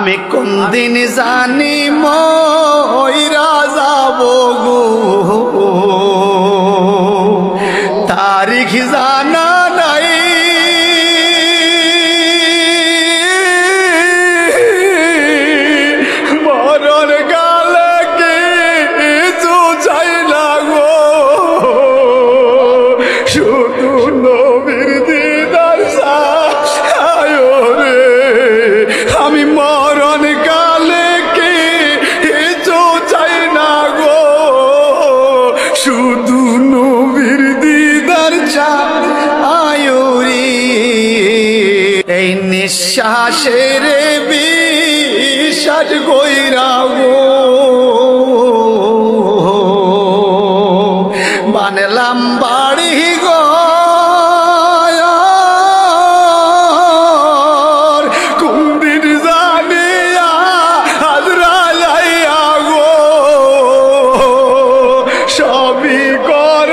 আমি কোন দিন জানি মইরা যাব গো, তারিখ জানা নাই। মরণ কালে কিছু চাই না গো, শুধু নবীর দিদার চাই রে। আমি মরণ কালে কিছু চাই না গো, শুধু নবীর দিদার চাই রে। এই নিঃশ্বাসের বিশ্বাস কইরা গো বানলাম বাড়ি গো, কুন্দির জানিয়া হাজরা যাইয়া গো, সবই কর